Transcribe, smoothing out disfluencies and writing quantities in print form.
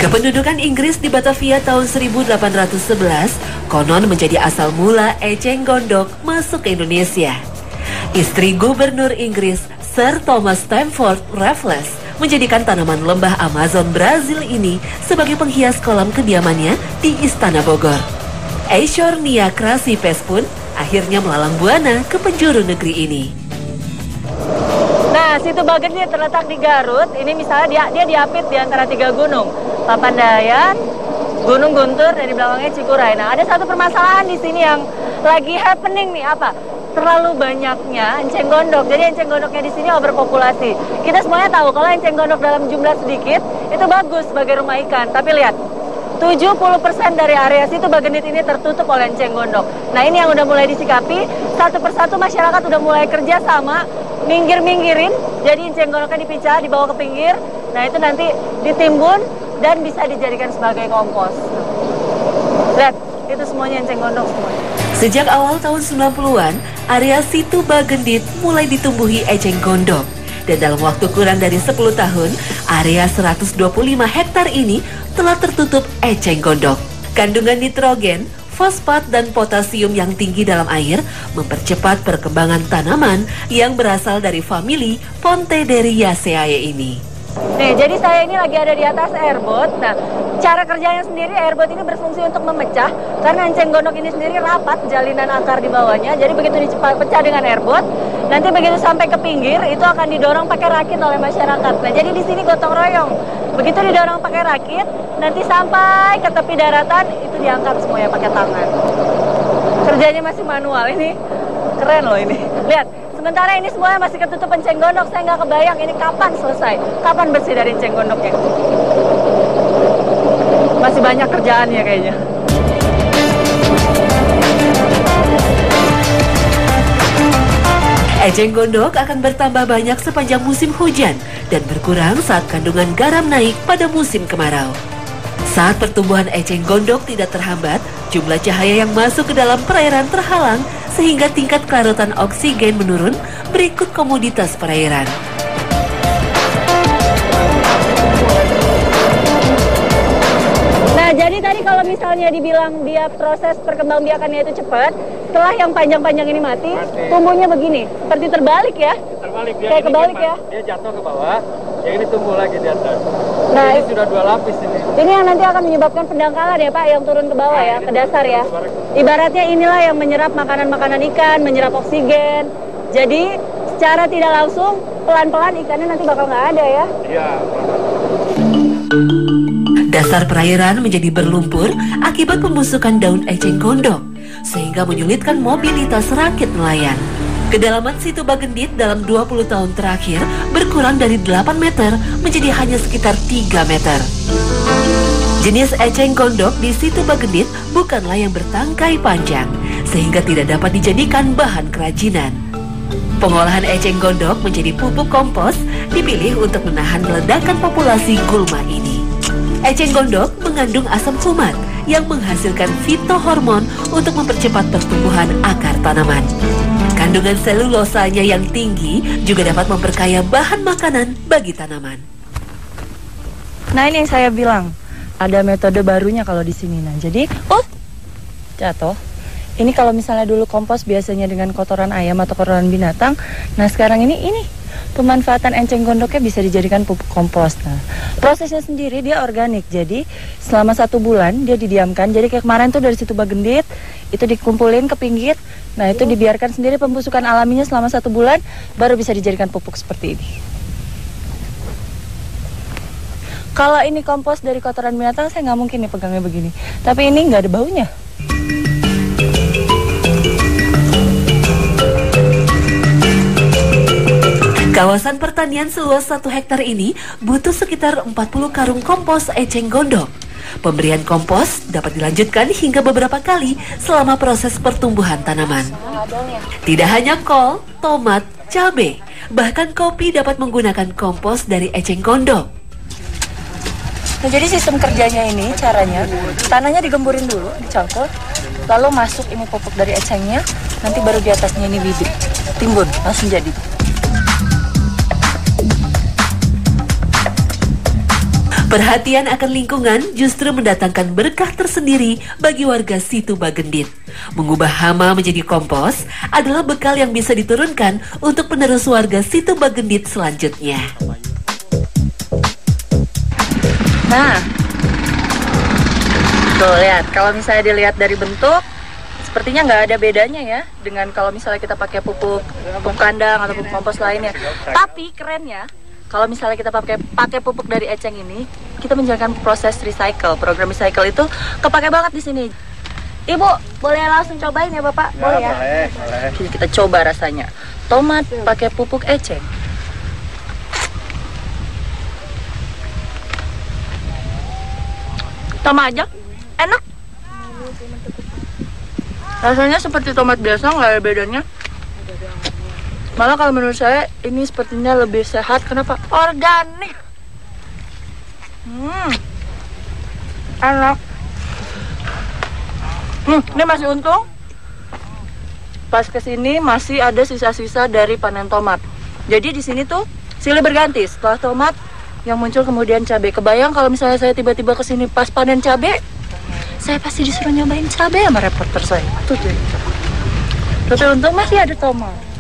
Kependudukan Inggris di Batavia tahun 1811 konon menjadi asal mula eceng gondok masuk ke Indonesia. Istri Gubernur Inggris Sir Thomas Stamford Raffles menjadikan tanaman lembah Amazon Brazil ini sebagai penghias kolam kediamannya di Istana Bogor. Eishornia crassipes pun akhirnya melalang buana ke penjuru negeri ini. Nah, situ Bagendit terletak di Garut. Ini misalnya dia diapit di antara 3 gunung. Papandayan, Gunung Guntur, dan di belakangnya Cikuray. Nah, ada satu permasalahan di sini yang lagi happening nih, apa? Terlalu banyaknya enceng gondok. Jadi enceng gondoknya di sini overpopulasi. Kita semuanya tahu kalau enceng gondok dalam jumlah sedikit itu bagus sebagai rumah ikan. Tapi lihat, 70% dari area situ Bagendit ini tertutup oleh enceng gondok. Nah, ini yang udah mulai disikapi. Satu persatu masyarakat udah mulai kerja sama, minggir-minggirin. Jadi enceng gondoknya dipecah, dibawa ke pinggir. Nah, itu nanti ditimbun dan bisa dijadikan sebagai kompos. Lihat, itu semuanya enceng gondok semuanya. Sejak awal tahun 90-an, area situ Bagendit mulai ditumbuhi eceng gondok. Dan dalam waktu kurang dari 10 tahun, area 125 hektar ini telah tertutup eceng gondok. Kandungan nitrogen, fosfat, dan potasium yang tinggi dalam air mempercepat perkembangan tanaman yang berasal dari famili Pontederiaceae ini. Nih, jadi saya ini lagi ada di atas airboat. Nah, cara kerjanya sendiri airboat ini berfungsi untuk memecah karena enceng gondok ini sendiri rapat jalinan akar di bawahnya. Jadi begitu dipecah dengan airboat, nanti begitu sampai ke pinggir itu akan didorong pakai rakit oleh masyarakat. Nah, jadi di sini gotong royong. Begitu didorong pakai rakit, nanti sampai ke tepi daratan itu diangkat semuanya pakai tangan. Kerjanya masih manual, ini keren loh ini. Lihat. Sementara ini semuanya masih ketutup enceng gondok, saya nggak kebayang ini kapan selesai, kapan bersih dari enceng gondoknya. Masih banyak kerjaannya kayaknya. Eceng gondok akan bertambah banyak sepanjang musim hujan dan berkurang saat kandungan garam naik pada musim kemarau. Saat pertumbuhan eceng gondok tidak terhambat, jumlah cahaya yang masuk ke dalam perairan terhalang sehingga tingkat kelarutan oksigen menurun berikut komoditas perairan. Nah, jadi tadi kalau misalnya dibilang dia proses perkembangbiakannya itu cepat, setelah yang panjang-panjang ini mati, tumbuhnya begini, seperti terbalik ya? Terbalik, dia kayak kebalik ya? Dia jatuh ke bawah, yang ini tumbuh lagi di atas. Nah, ini sudah 2 lapis ini. Ini yang nanti akan menyebabkan pendangkalan ya Pak, yang turun ke bawah ya, ke dasar ya. Ibaratnya inilah yang menyerap makanan-makanan ikan, menyerap oksigen. Jadi secara tidak langsung, pelan-pelan ikannya nanti bakal nggak ada ya. Iya. Dasar perairan menjadi berlumpur akibat pembusukan daun eceng gondok, sehingga menyulitkan mobilitas rakit nelayan. Kedalaman situ Bagendit dalam 20 tahun terakhir berkurang dari 8 meter menjadi hanya sekitar 3 meter. Jenis eceng gondok di situ Bagendit bukanlah yang bertangkai panjang, sehingga tidak dapat dijadikan bahan kerajinan. Pengolahan eceng gondok menjadi pupuk kompos dipilih untuk menahan ledakan populasi gulma ini. Eceng gondok mengandung asam fumat yang menghasilkan fitohormon untuk mempercepat pertumbuhan akar tanaman. Kandungan selulosanya yang tinggi juga dapat memperkaya bahan makanan bagi tanaman. Nah, ini yang saya bilang, ada metode barunya kalau di sini. Nah, jadi, jatuh. Ini kalau misalnya dulu kompos biasanya dengan kotoran ayam atau kotoran binatang. Nah, sekarang ini pemanfaatan enceng gondoknya bisa dijadikan pupuk kompos. Nah, prosesnya sendiri dia organik. Jadi selama 1 bulan dia didiamkan. Jadi kayak kemarin tuh dari situ Bagendit itu dikumpulin ke pinggir. Nah, itu dibiarkan sendiri pembusukan alaminya selama 1 bulan, baru bisa dijadikan pupuk seperti ini. Kalau ini kompos dari kotoran binatang, saya nggak mungkin nih pegangnya begini. Tapi ini nggak ada baunya. Kawasan pertanian seluas 1 hektar ini butuh sekitar 40 karung kompos eceng gondok. Pemberian kompos dapat dilanjutkan hingga beberapa kali selama proses pertumbuhan tanaman. Tidak hanya kol, tomat, cabai, bahkan kopi dapat menggunakan kompos dari eceng gondok. Nah, jadi sistem kerjanya ini caranya, tanahnya digemburin dulu, dicangkul, lalu masuk ini pupuk dari ecengnya, nanti baru di atasnya ini bibit, timbun, langsung jadi. Perhatian akan lingkungan justru mendatangkan berkah tersendiri bagi warga Situ Bagendit. Mengubah hama menjadi kompos adalah bekal yang bisa diturunkan untuk penerus warga Situ Bagendit selanjutnya. Nah, tuh lihat, kalau misalnya dilihat dari bentuk, sepertinya nggak ada bedanya ya dengan kalau misalnya kita pakai pupuk kandang atau pupuk kompos lainnya. Tapi kerennya, kalau misalnya kita pakai pupuk dari eceng ini, kita menjalankan proses recycle. Program recycle itu kepake banget di sini. Ibu, boleh langsung cobain ya Bapak? Boleh ya? Boleh. Jadi kita coba rasanya. Tomat pakai pupuk eceng. Sama aja, enak. Rasanya seperti tomat biasa, nggak ada bedanya. Malah kalau menurut saya ini sepertinya lebih sehat. Kenapa? Organik. Enak. Ini masih untung. Pas kesini masih ada sisa-sisa dari panen tomat. Jadi di sini tuh silih berganti. Setelah tomat yang muncul kemudian cabai. Kebayang kalau misalnya saya tiba-tiba kesini pas panen cabai, saya pasti disuruh nyobain cabai sama reporter saya. Tuh. Tapi untung masih ada tomat.